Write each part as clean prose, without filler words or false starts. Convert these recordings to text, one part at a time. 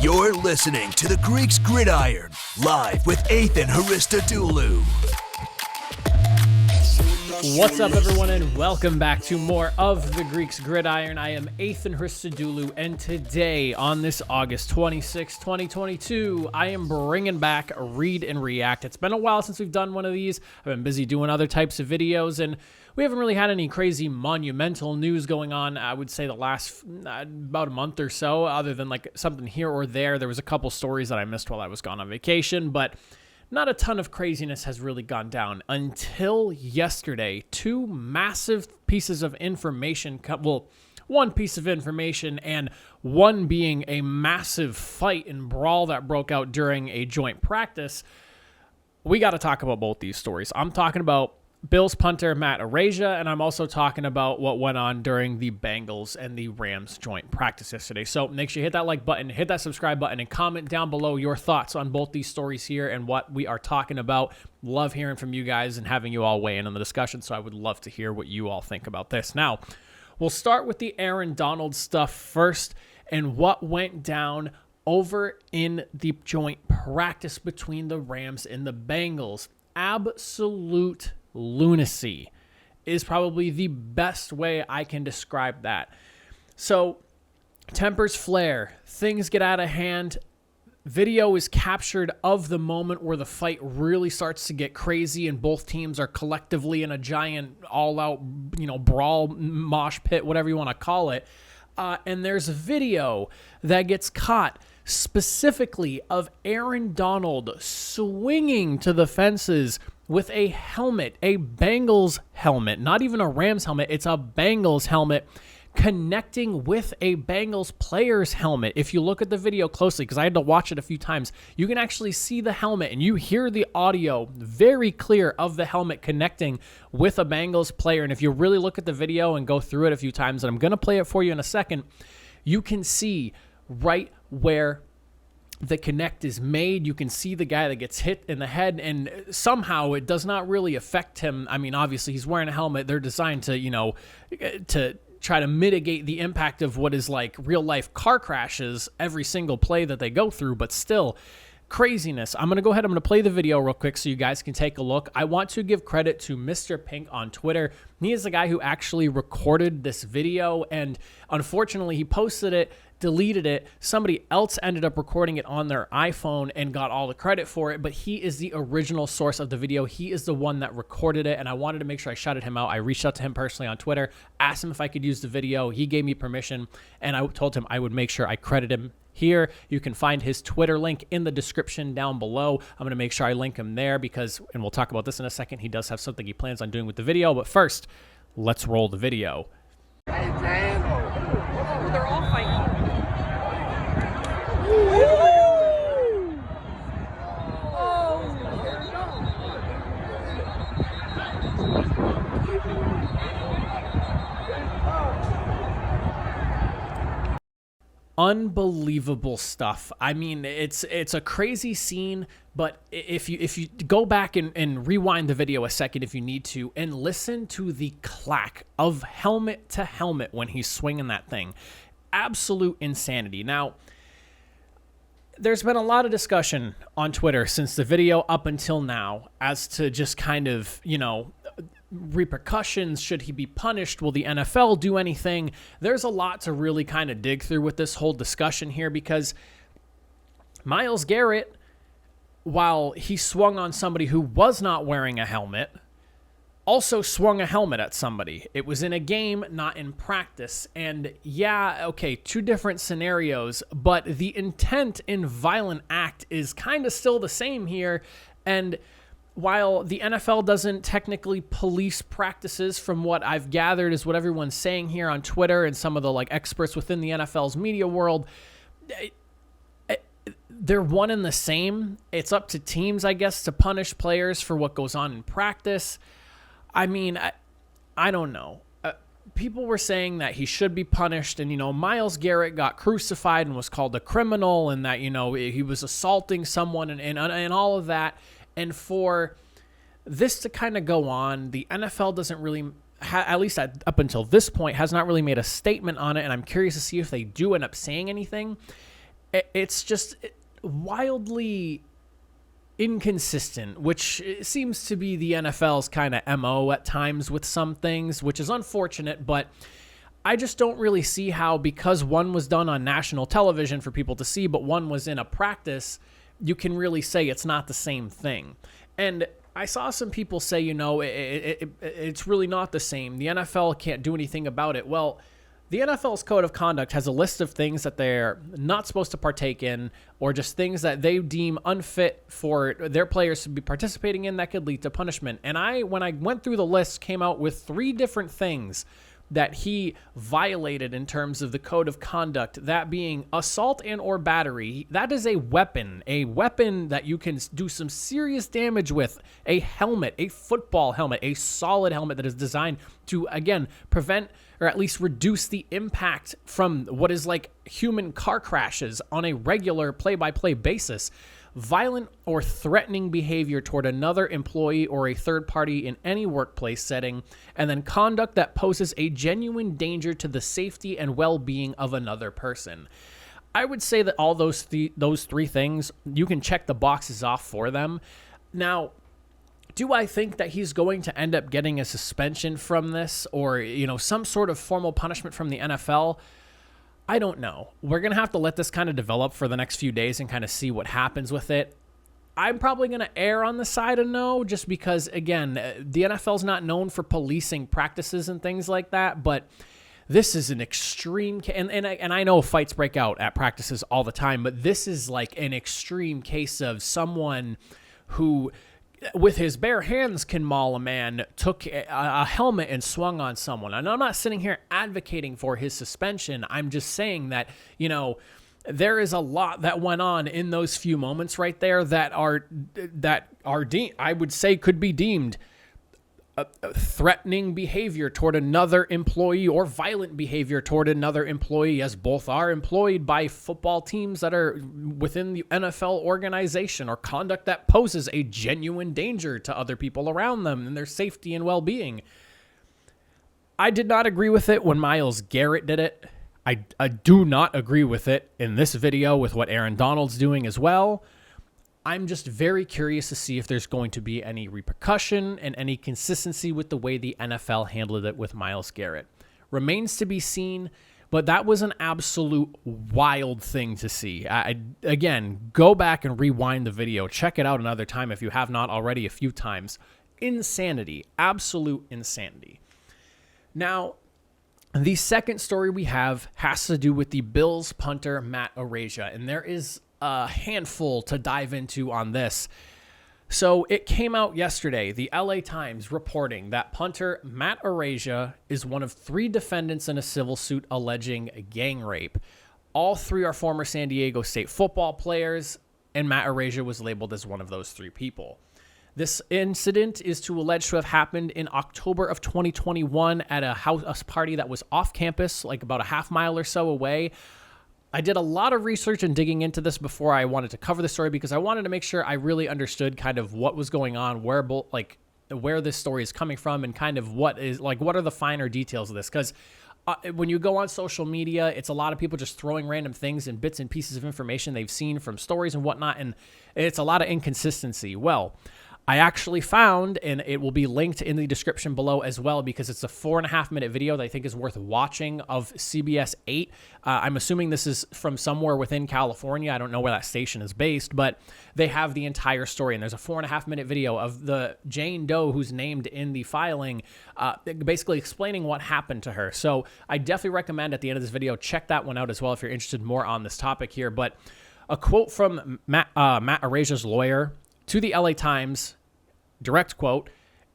You're listening to the Greeks Gridiron, live with Ethan Haristadoulou. What's up, everyone, and welcome back to more of the Greeks Gridiron. I am Ethan Haristadoulou, and today, on this August 26, 2022, I am bringing back Read and React. It's been a while since we've done one of these. I've been busy doing other types of videos, and we haven't really had any crazy monumental news going on, I would say, the last about a month or so, other than like something here or there. There was a couple stories that I missed while I was gone on vacation, but not a ton of craziness has really gone down until yesterday. Two massive pieces of information, one piece of information and one being a massive fight and brawl that broke out during a joint practice. We got to talk about both these stories. I'm talking about Bills punter Matt Araiza, and I'm also talking about what went on during the Bengals and the Rams joint practice yesterday. So make sure you hit that like button, hit that subscribe button, and comment down below your thoughts on both these stories here and what we are talking about. Love hearing from you guys and having you all weigh in on the discussion, so I would love to hear what you all think about this. Now, we'll start with the Aaron Donald stuff first and what went down over in the joint practice between the Rams and the Bengals. Absolute lunacy is probably the best way I can describe that. So tempers flare, things get out of hand. Video is captured of the moment where the fight really starts to get crazy and both teams are collectively in a giant all-out, brawl, mosh pit, whatever you want to call it. And there's a video that gets caught specifically of Aaron Donald swinging to the fences with a helmet, a Bengals helmet, not even a Rams helmet. It's a Bengals helmet connecting with a Bengals player's helmet. If you look at the video closely, because I had to watch it a few times, you can actually see the helmet and you hear the audio very clear of the helmet connecting with a Bengals player. And if you really look at the video and go through it a few times, and I'm going to play it for you in a second, you can see right where the connect is made. You can see the guy that gets hit in the head, and somehow it does not really affect him. I mean, obviously he's wearing a helmet. They're designed to, to try to mitigate the impact of what is like real life car crashes every single play that they go through, but still craziness. I'm going to go ahead. I'm going to play the video real quick so you guys can take a look. I want to give credit to Mr. Pink on Twitter. He is the guy who actually recorded this video, and unfortunately he posted it, deleted it. Somebody else ended up recording it on their iPhone and got all the credit for it, but he is the original source of the video. He is the one that recorded it, and I wanted to make sure I shouted him out. I reached out to him personally on Twitter, asked him if I could use the video. He gave me permission, and I told him I would make sure I credit him here. You can find his Twitter link in the description down below. I'm going to make sure I link him there because, and we'll talk about this in a second, he does have something he plans on doing with the video. But first, let's roll the video. Hey, man. They're all fighting. Unbelievable stuff. I mean, it's a crazy scene, but if you go back and rewind the video a second if you need to, and listen to the clack of helmet to helmet when he's swinging that thing. Absolute insanity. Now, there's been a lot of discussion on Twitter since the video up until now as to just kind of, repercussions. Should he be punished? Will the NFL do anything? There's a lot to really kind of dig through with this whole discussion here because Myles Garrett, while he swung on somebody who was not wearing a helmet, also swung a helmet at somebody. It was in a game, not in practice. And yeah, okay, two different scenarios, but the intent in violent act is kind of still the same here. And while the NFL doesn't technically police practices, from what I've gathered is what everyone's saying here on Twitter and some of the experts within the NFL's media world, they're one and the same. It's up to teams, I guess, to punish players for what goes on in practice. I mean, I don't know. People were saying that he should be punished, and, Myles Garrett got crucified and was called a criminal, and that, he was assaulting someone and all of that. And for this to kind of go on, the NFL doesn't really, at least up until this point, has not really made a statement on it, and I'm curious to see if they do end up saying anything. it's just wildly inconsistent, which seems to be the NFL's kind of MO at times with some things, which is unfortunate, but I just don't really see how, because one was done on national television for people to see, but one was in a practice, you can really say it's not the same thing. And I saw some people say, it's really not the same. The NFL can't do anything about it. Well, the NFL's code of conduct has a list of things that they're not supposed to partake in, or just things that they deem unfit for their players to be participating in that could lead to punishment. And when I went through the list, came out with 3 different things that he violated in terms of the code of conduct, that being assault and or battery. That is a weapon that you can do some serious damage with. A helmet, a football helmet, a solid helmet that is designed to, again, prevent or at least reduce the impact from what is like human car crashes on a regular play-by-play basis. Violent or threatening behavior toward another employee or a third party in any workplace setting, and then conduct that poses a genuine danger to the safety and well-being of another person. I would say that all those 3 things, you can check the boxes off for them. Now, do I think that he's going to end up getting a suspension from this, or, some sort of formal punishment from the NFL? I don't know. We're going to have to let this kind of develop for the next few days and kind of see what happens with it. I'm probably going to err on the side of no, just because, again, the NFL's not known for policing practices and things like that, but this is an extreme, and I know fights break out at practices all the time, but this is like an extreme case of someone who, with his bare hands, can maul a man, took a helmet and swung on someone. And I'm not sitting here advocating for his suspension. I'm just saying that, there is a lot that went on in those few moments right there that are I would say could be deemed threatening behavior toward another employee or violent behavior toward another employee, as both are employed by football teams that are within the NFL organization, or conduct that poses a genuine danger to other people around them and their safety and well-being. I did not agree with it when Myles Garrett did it. I do not agree with it in this video with what Aaron Donald's doing as well. I'm just very curious to see if there's going to be any repercussion and any consistency with the way the NFL handled it with Myles Garrett. Remains to be seen, but that was an absolute wild thing to see. Again, go back and rewind the video. Check it out another time if you have not already a few times. Insanity. Absolute insanity. Now, the second story we have has to do with the Bills punter Matt Araiza, and there is a handful to dive into on this. So it came out yesterday, the LA Times reporting that punter Matt Araiza is one of 3 defendants in a civil suit alleging gang rape. All 3 are former San Diego State football players, and Matt Araiza was labeled as one of those 3 people. This incident is alleged to have happened in October of 2021 at a house party that was off campus, like about a half mile or so away. I did a lot of research and digging into this before I wanted to cover the story, because I wanted to make sure I really understood kind of what was going on, where this story is coming from, and kind of what are the finer details of this. Because when you go on social media, it's a lot of people just throwing random things and bits and pieces of information they've seen from stories and whatnot, and it's a lot of inconsistency. Well, I actually found, and it will be linked in the description below as well, because it's a 4.5-minute video that I think is worth watching of CBS 8. I'm assuming this is from somewhere within California. I don't know where that station is based, but they have the entire story, and there's a 4.5-minute video of the Jane Doe who's named in the filing, basically explaining what happened to her. So I definitely recommend at the end of this video, check that one out as well if you're interested more on this topic here. But a quote from Matt Araiza's lawyer to the LA Times, direct quote,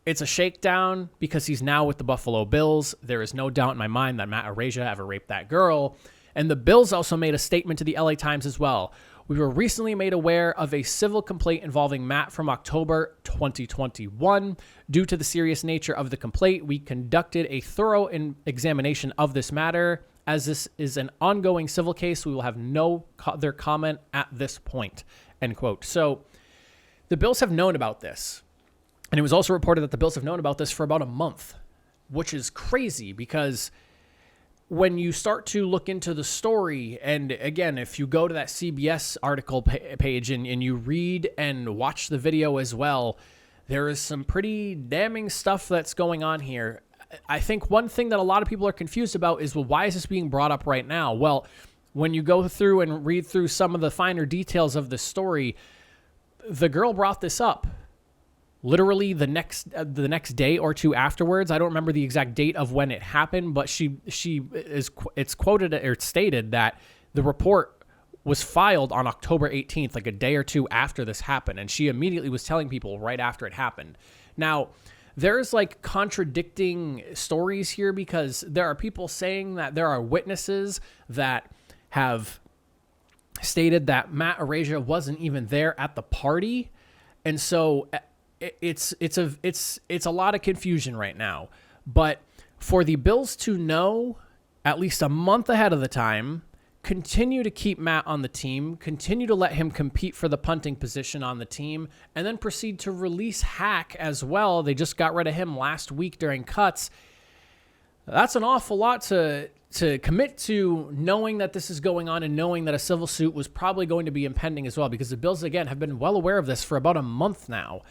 "It's a shakedown because he's now with the Buffalo Bills. There is no doubt in my mind that Matt Araiza ever raped that girl." And the Bills also made a statement to the LA Times as well. "We were recently made aware of a civil complaint involving Matt from October 2021. Due to the serious nature of the complaint, we conducted a thorough examination of this matter. As this is an ongoing civil case, we will have no other comment at this point." End quote. So the Bills have known about this. And it was also reported that the Bills have known about this for about a month, which is crazy because when you start to look into the story, and again, if you go to that CBS article page and you read and watch the video as well, there is some pretty damning stuff that's going on here. I think one thing that a lot of people are confused about is, well, why is this being brought up right now? Well, when you go through and read through some of the finer details of the story, the girl brought this up literally the next day or two afterwards. I don't remember the exact date of when it happened, but it's quoted or stated that the report was filed on October 18th, like a day or two after this happened, and she immediately was telling people right after it happened. Now, there's like contradicting stories here, because there are people saying that there are witnesses that have stated that Matt Araiza wasn't even there at the party, and so it's a lot of confusion right now. But for the Bills to know at least a month ahead of the time, continue to keep Matt on the team, continue to let him compete for the punting position on the team, and then proceed to release Hack as well. They just got rid of him last week during cuts. That's an awful lot to commit to, knowing that this is going on and knowing that a civil suit was probably going to be impending as well, because the Bills, again, have been well aware of this for about a month now.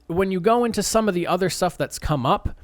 When you go into some of the other stuff that's come up,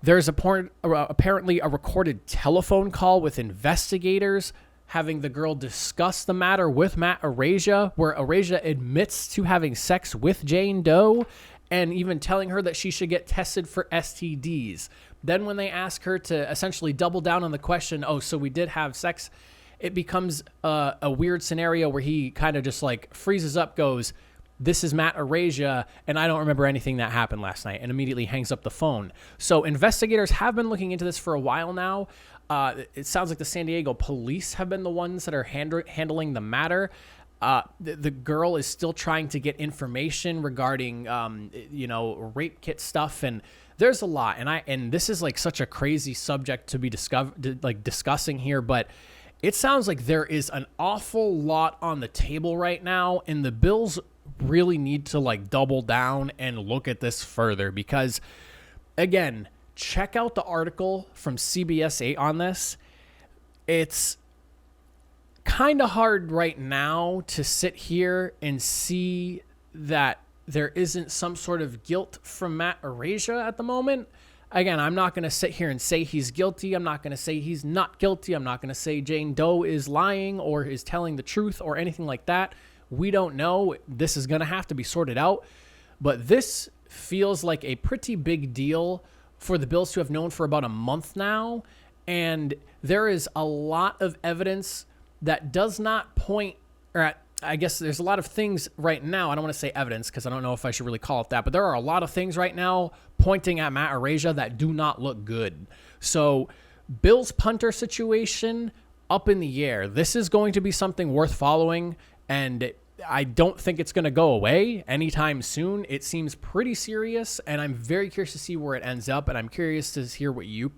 there's apparently a recorded telephone call with investigators having the girl discuss the matter with Matt Araiza, where Araiza admits to having sex with Jane Doe and even telling her that she should get tested for STDs. Then when they ask her to essentially double down on the question, oh, so we did have sex, it becomes a weird scenario where he kind of just like freezes up, goes, "This is Matt Araiza, and I don't remember anything that happened last night," and immediately hangs up the phone. So investigators have been looking into this for a while now. It sounds like the San Diego police have been the ones that are handling the matter. The girl is still trying to get information regarding, rape kit stuff, and there's a lot. And this is like such a crazy subject to be discussing here, but it sounds like there is an awful lot on the table right now, and the Bills really need to like double down and look at this further, because again, check out the article from CBS 8 on this. It's kind of hard right now to sit here and see that there isn't some sort of guilt from Matt Araiza at the moment. Again, I'm not going to sit here and say he's guilty. I'm not going to say he's not guilty. I'm not going to say Jane Doe is lying or is telling the truth or anything like that. We don't know. This is going to have to be sorted out. But this feels like a pretty big deal for the Bills to have known for about a month now. And there is a lot of evidence that does not point, I guess there's a lot of things right now. I don't want to say evidence because I don't know if I should really call it that. But there are a lot of things right now pointing at Matt Araiza that do not look good. So Bills punter situation up in the air. This is going to be something worth following. And I don't think it's going to go away anytime soon. It seems pretty serious, and I'm very curious to see where it ends up, and I'm curious to hear what you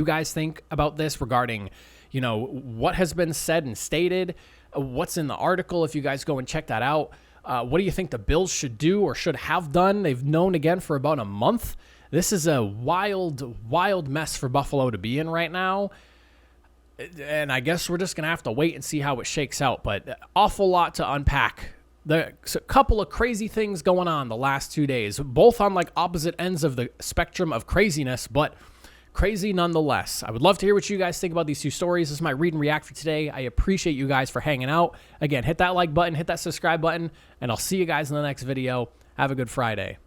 guys think about this regarding, what has been said and stated, what's in the article, if you guys go and check that out. What do you think the Bills should do or should have done? They've known again for about a month. This is a wild, wild mess for Buffalo to be in right now. And I guess we're just going to have to wait and see how it shakes out. But awful lot to unpack. There's a couple of crazy things going on the last 2 days, both on like opposite ends of the spectrum of craziness, but crazy nonetheless. I would love to hear what you guys think about these two stories. This is my read and react for today. I appreciate you guys for hanging out. Again, hit that like button, hit that subscribe button, and I'll see you guys in the next video. Have a good Friday.